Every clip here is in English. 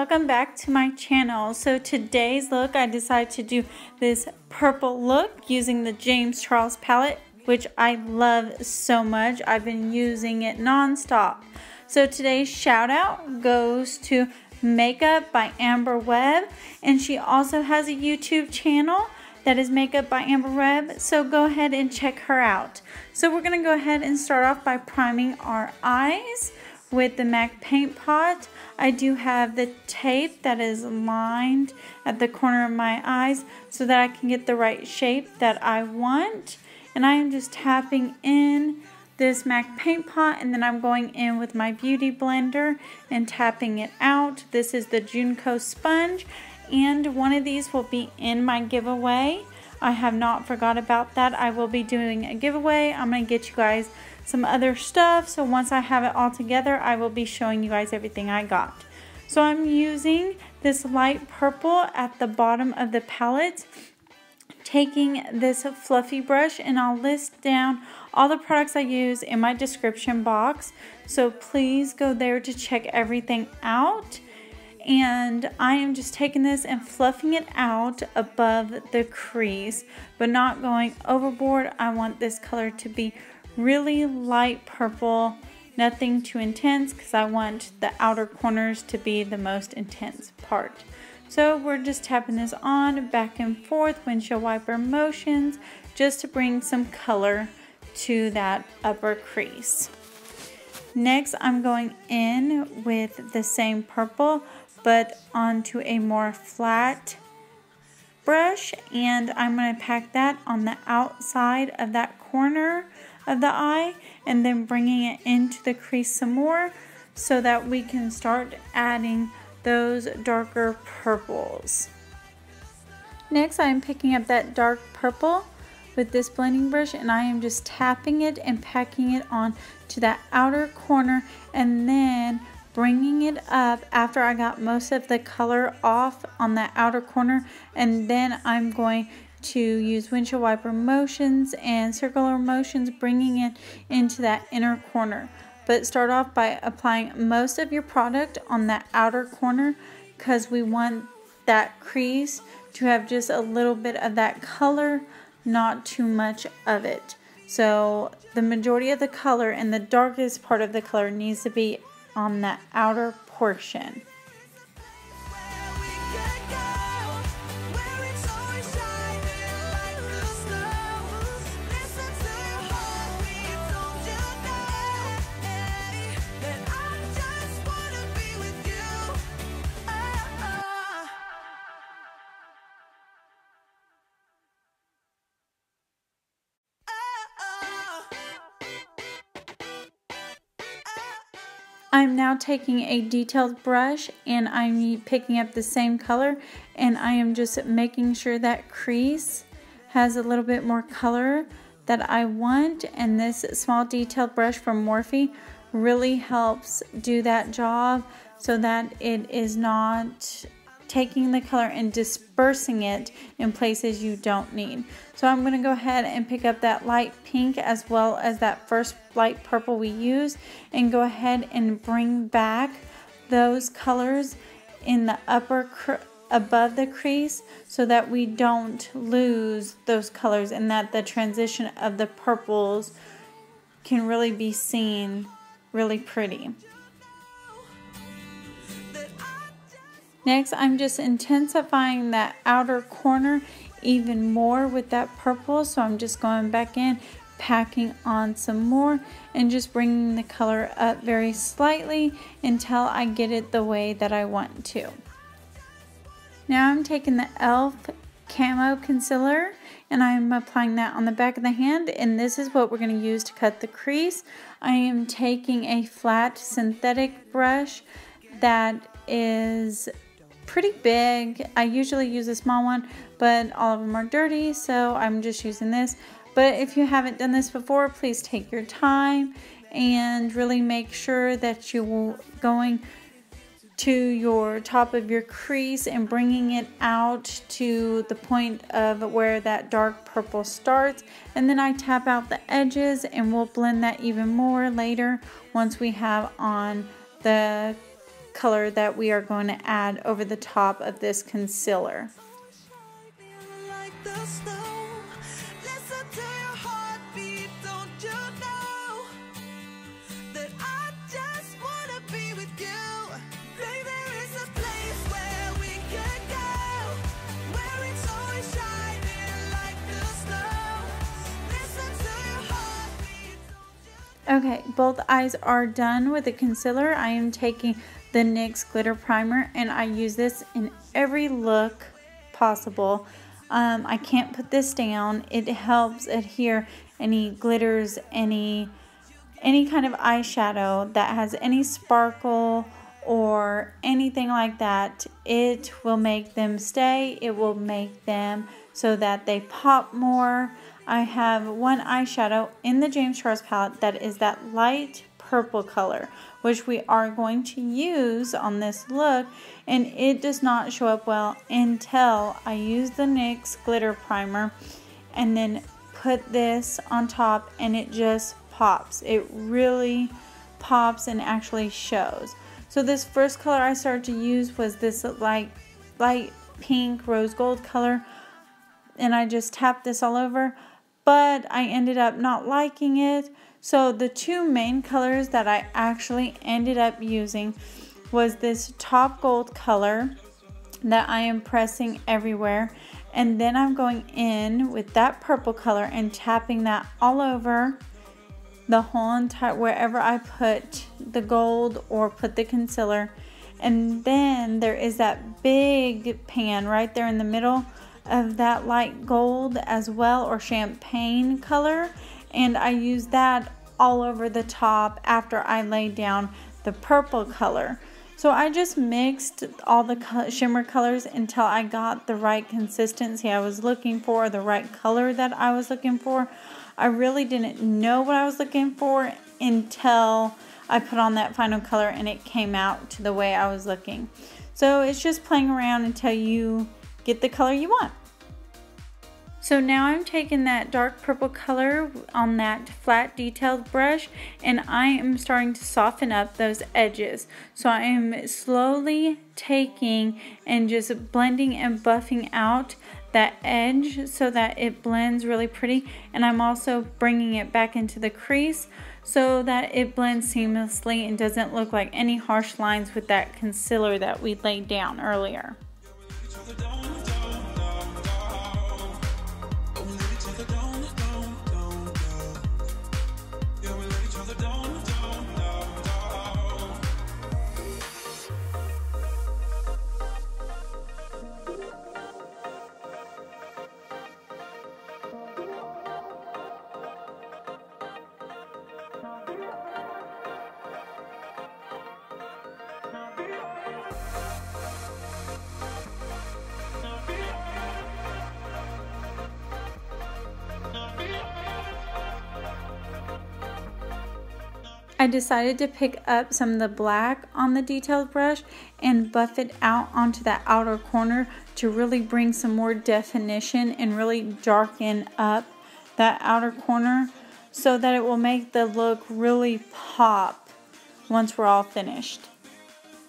welcome back to my channel. So today's look, I decided to do this purple look using the James Charles palette, which I love so much. I've been using it non-stop. So today's shout out goes to Makeup by Amber Webb, and she also has a YouTube channel that is Makeup by Amber Webb, so go ahead and check her out. So we're going to go ahead and start off by priming our eyes with the MAC Paint Pot. I do have the tape that is lined at the corner of my eyes so that I can get the right shape that I want. And I am just tapping in this MAC Paint Pot, and then I'm going in with my Beauty Blender and tapping it out. This is the Junko sponge, and one of these will be in my giveaway. I have not forgot about that. I will be doing a giveaway. I'm going to get you guys some other stuff, so once I have it all together, I will be showing you guys everything I got. So I'm using this light purple at the bottom of the palette, taking this fluffy brush, and I'll list down all the products I use in my description box, so please go there to check everything out. And I am just taking this and fluffing it out above the crease, but not going overboard. I want this color to be really light purple, nothing too intense, because I want the outer corners to be the most intense part. So we're just tapping this on back and forth, windshield wiper motions, just to bring some color to that upper crease. Next, I'm going in with the same purple, but onto a more flat brush, and I'm going to pack that on the outside of that corner of the eye, and then bringing it into the crease some more so that we can start adding those darker purples. Next, I am picking up that dark purple with this blending brush, and I am just tapping it and packing it on to that outer corner, and then bringing it up after I got most of the color off on that outer corner, and then I'm going to use windshield wiper motions and circular motions, bringing it into that inner corner. But start off by applying most of your product on that outer corner, because we want that crease to have just a little bit of that color, not too much of it. So the majority of the color and the darkest part of the color needs to be on that outer portion. I'm now taking a detailed brush, and I'm picking up the same color, and I am just making sure that crease has a little bit more color that I want, and this small detailed brush from Morphe really helps do that job so that it is not taking the color and dispersing it in places you don't need. So I'm going to go ahead and pick up that light pink as well as that first light purple we used, and go ahead and bring back those colors in the upper above the crease so that we don't lose those colors, and that the transition of the purples can really be seen really pretty. Next, I'm just intensifying that outer corner even more with that purple, so I'm just going back in, packing on some more, and just bringing the color up very slightly until I get it the way that I want to. Now I'm taking the e.l.f. Camo Concealer, and I'm applying that on the back of the hand, and this is what we're going to use to cut the crease. I am taking a flat synthetic brush that is pretty big. I usually use a small one, but all of them are dirty, so I'm just using this. But if you haven't done this before, please take your time and really make sure that you're going to your top of your crease and bringing it out to the point of where that dark purple starts, and then I tap out the edges, and we'll blend that even more later once we have on the color that we are going to add over the top of this concealer. Okay, both eyes are done with the concealer. I am taking the NYX Glitter Primer, and I use this in every look possible. I can't put this down. It helps adhere any glitters, any kind of eyeshadow that has any sparkle or anything like that. It will make them stay. It will make them so that they pop more. I have one eyeshadow in the James Charles palette that is that light purple color, which we are going to use on this look, and it does not show up well until I use the NYX Glitter Primer and then put this on top, and it just pops. It really pops and actually shows. So this first color I started to use was this light pink rose gold color, and I just tapped this all over, but I ended up not liking it. So the two main colors that I actually ended up using was this top gold color that I am pressing everywhere, and then I'm going in with that purple color and tapping that all over the whole entire, wherever I put the gold or put the concealer. And then there is that big pan right there in the middle of that light gold as well, or champagne color, and I use that all over the top after I laid down the purple color. So I just mixed all the shimmer colors until I got the right consistency I was looking for, the right color that I was looking for. I really didn't know what I was looking for until I put on that final color and it came out to the way I was looking. So it's just playing around until you get the color you want. So now I'm taking that dark purple color on that flat detailed brush, and I am starting to soften up those edges. So I am slowly taking and just blending and buffing out that edge so that it blends really pretty, and I'm also bringing it back into the crease so that it blends seamlessly and doesn't look like any harsh lines with that concealer that we laid down earlier. I decided to pick up some of the black on the detailed brush and buff it out onto that outer corner to really bring some more definition and really darken up that outer corner so that it will make the look really pop once we're all finished.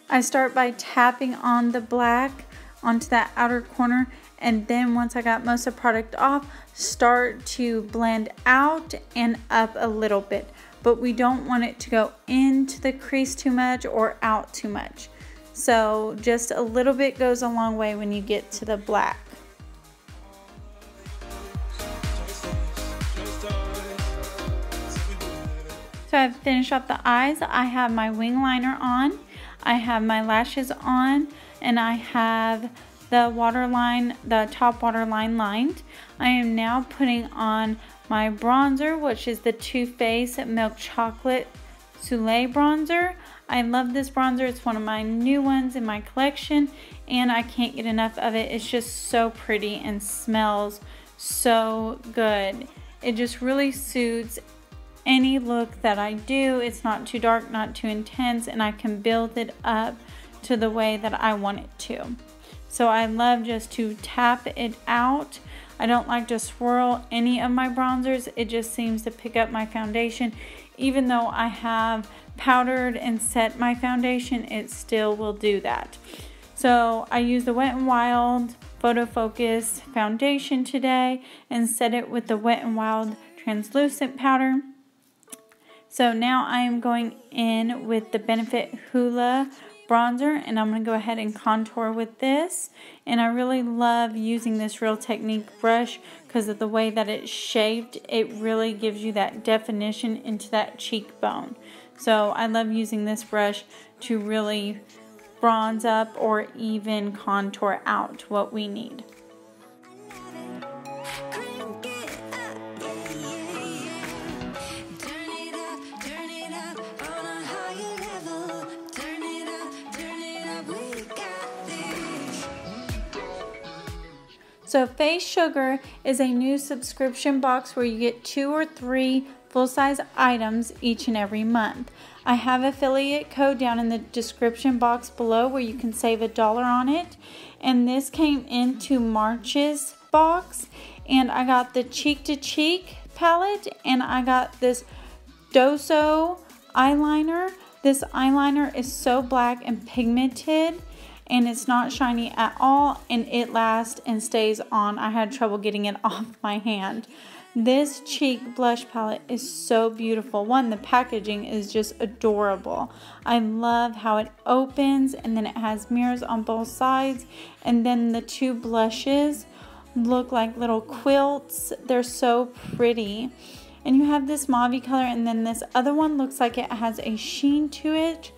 I start by tapping on the black onto that outer corner, and then once I got most of the product off, start to blend out and up a little bit. But we don't want it to go into the crease too much or out too much. So just a little bit goes a long way when you get to the black. So I've finished off the eyes. I have my wing liner on, I have my lashes on, and I have the waterline, the top waterline lined. I am now putting on my bronzer, which is the Too Faced Milk Chocolate Soleil bronzer. I love this bronzer. It's one of my new ones in my collection, and I can't get enough of it. It's just so pretty and smells so good. It just really suits any look that I do. It's not too dark, not too intense, and I can build it up to the way that I want it to. So I love just to tap it out. I don't like to swirl any of my bronzers. It just seems to pick up my foundation. Even though I have powdered and set my foundation, it still will do that. So I used the Wet n Wild Photofocus foundation today and set it with the Wet n Wild translucent powder. So now I am going in with the Benefit Hoola bronzer, and I'm going to go ahead and contour with this. And I really love using this Real Technique brush because of the way that it's shaped. It really gives you that definition into that cheekbone. So I love using this brush to really bronze up or even contour out what we need. So Facesugar is a new subscription box where you get 2 or 3 full-size items each and every month. I have affiliate code down in the description box below where you can save $1 on it. And this came into March's box, and I got the Cheek to Cheek palette, and I got this Doucce eyeliner. This eyeliner is so black and pigmented, and it's not shiny at all, and it lasts and stays on. I had trouble getting it off my hand. This cheek blush palette is so beautiful. One, the packaging is just adorable. I love how it opens, and then it has mirrors on both sides, and then the 2 blushes look like little quilts. They're so pretty. And you have this mauve color, and then this other one looks like it has a sheen to it,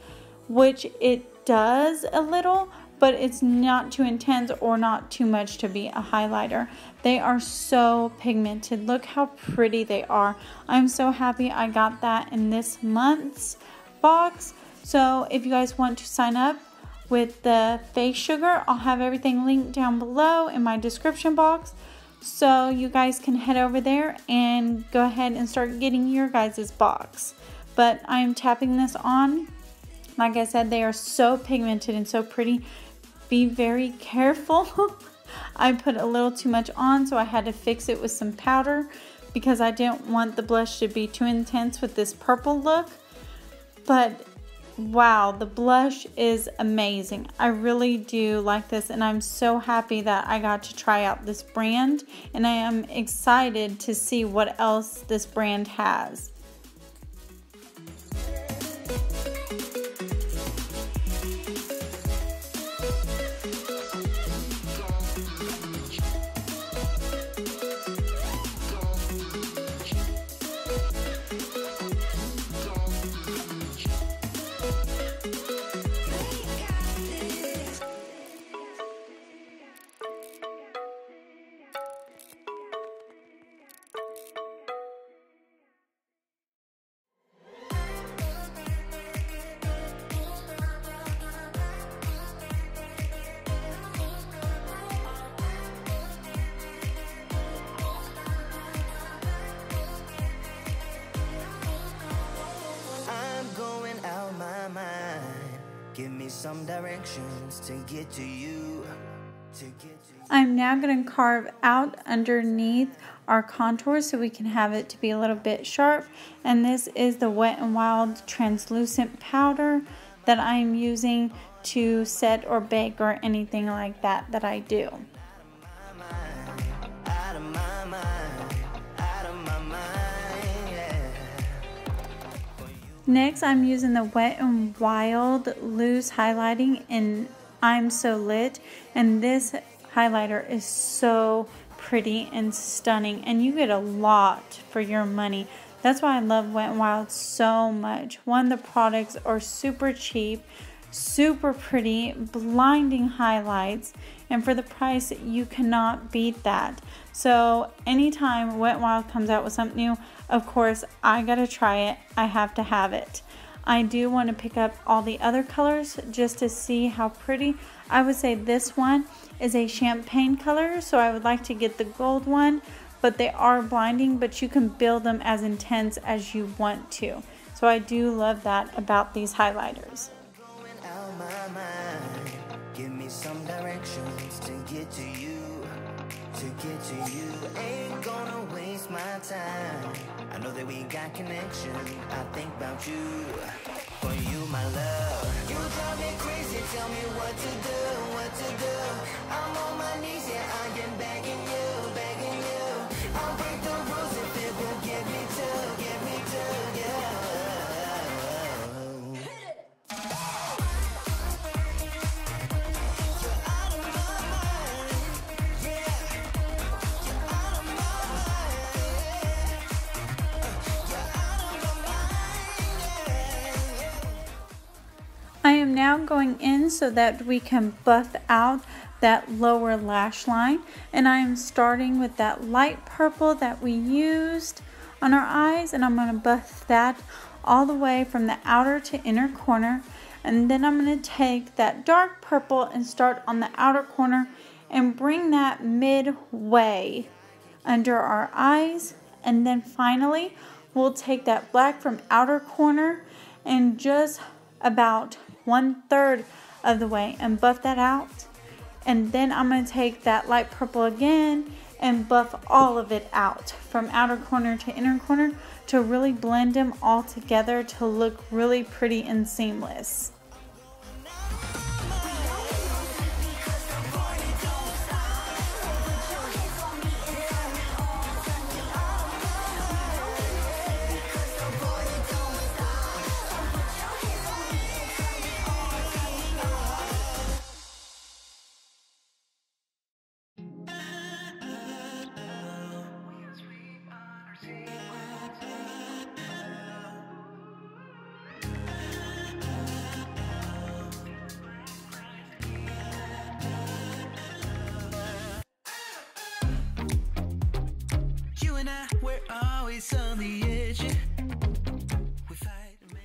which it does a little, but it's not too intense or not too much to be a highlighter. They are so pigmented. Look how pretty they are. I'm so happy I got that in this month's box. So if you guys want to sign up with the Facesugar, I'll have everything linked down below in my description box. So you guys can head over there and go ahead and start getting your guys' box. But I am tapping this on. Like I said, they are so pigmented and so pretty. Be very careful. I put a little too much on, so I had to fix it with some powder because I didn't want the blush to be too intense with this purple look. But wow, the blush is amazing. I really do like this, and I'm so happy that I got to try out this brand, and I am excited to see what else this brand has. Give me some directions to get to you. I'm now going to carve out underneath our contour so we can have it to be a little bit sharp. And this is the Wet n Wild translucent powder that I'm using to set or bake or anything like that that I do. Next, I'm using the Wet n Wild loose highlighting in I'm So Lit, and this highlighter is so pretty and stunning, and you get a lot for your money. That's why I love Wet n Wild so much. One, the products are super cheap, super pretty, blinding highlights, and for the price, you cannot beat that. So anytime Wet n Wild comes out with something new, of course, I gotta try it. I have to have it. I do want to pick up all the other colors just to see how pretty. I would say this one is a champagne color, so I would like to get the gold one, but they are blinding, but you can build them as intense as you want to. So I do love that about these highlighters. Give me some directions to get to you. Ain't gonna waste my time. I know that we got connection. I think about you. for you, my love. You drive me crazy, tell me what to do, what to do. I'm on my knees, yeah, I am begging you, begging you. I'll break the rules if it will get me to, yeah. I am now going in so that we can buff out that lower lash line, and I am starting with that light purple that we used on our eyes, and I'm going to buff that all the way from the outer to inner corner, and then I'm going to take that dark purple and start on the outer corner and bring that midway under our eyes, and then finally we'll take that black from outer corner and just about 1/3 of the way and buff that out. And then I'm going to take that light purple again and buff all of it out from outer corner to inner corner to really blend them all together to look really pretty and seamless.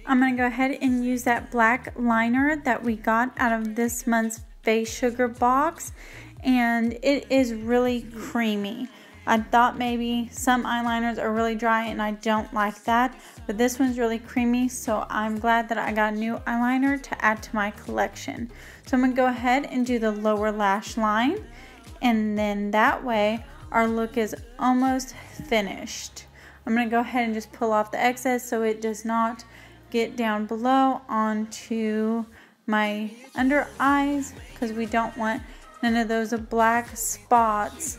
I'm going to go ahead and use that black liner that we got out of this month's Facesugar box, and it is really creamy. I thought maybe some eyeliners are really dry and I don't like that, but this one's really creamy, so I'm glad that I got a new eyeliner to add to my collection. So I'm going to go ahead and do the lower lash line, and then that way our look is almost finished. I'm going to go ahead and just pull off the excess so it does not get down below onto my under eyes, because we don't want none of those black spots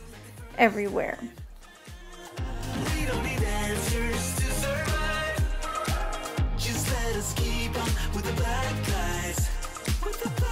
everywhere. We don't need answers to survive. Just let us keep on with the black guys. With the black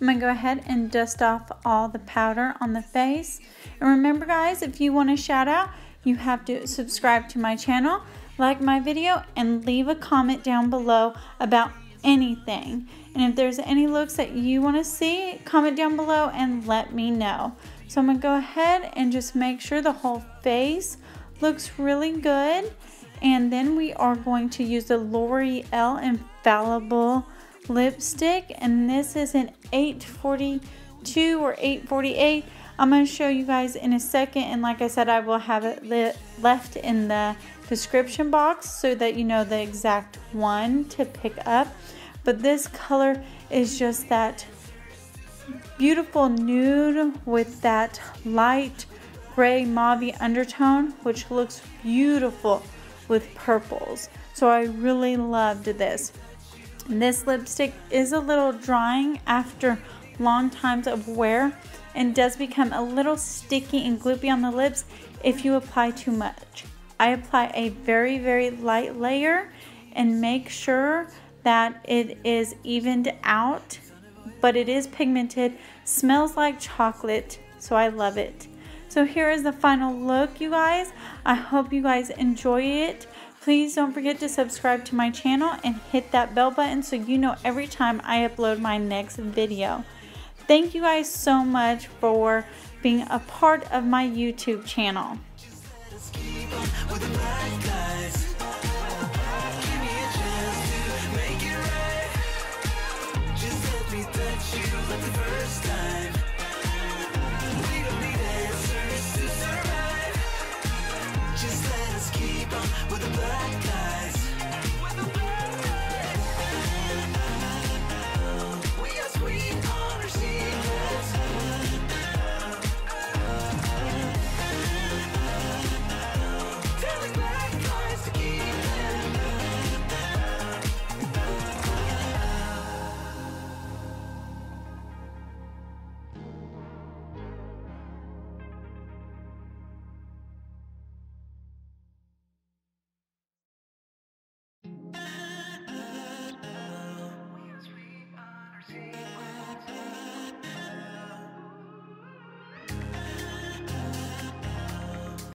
I'm going to go ahead and dust off all the powder on the face. And remember guys, if you want a shout out, you have to subscribe to my channel, like my video, and leave a comment down below about anything. And if there's any looks that you want to see, comment down below and let me know. So I'm going to go ahead and just make sure the whole face looks really good. And then we are going to use the Loreal Infallible lipstick, and this is an 842 or 848. I'm going to show you guys in a second, and like I said, I will have it left in the description box so that you know the exact one to pick up. But this color is just that beautiful nude with that light gray mauve undertone, which looks beautiful with purples. So I really loved this. This lipstick is a little drying after long times of wear and does become a little sticky and gloopy on the lips if you apply too much. I apply a very, very light layer and make sure that it is evened out, but it is pigmented, smells like chocolate, so I love it. So here is the final look, you guys. I hope you guys enjoy it. Please don't forget to subscribe to my channel and hit that bell button so you know every time I upload my next video. Thank you guys so much for being a part of my YouTube channel. guys.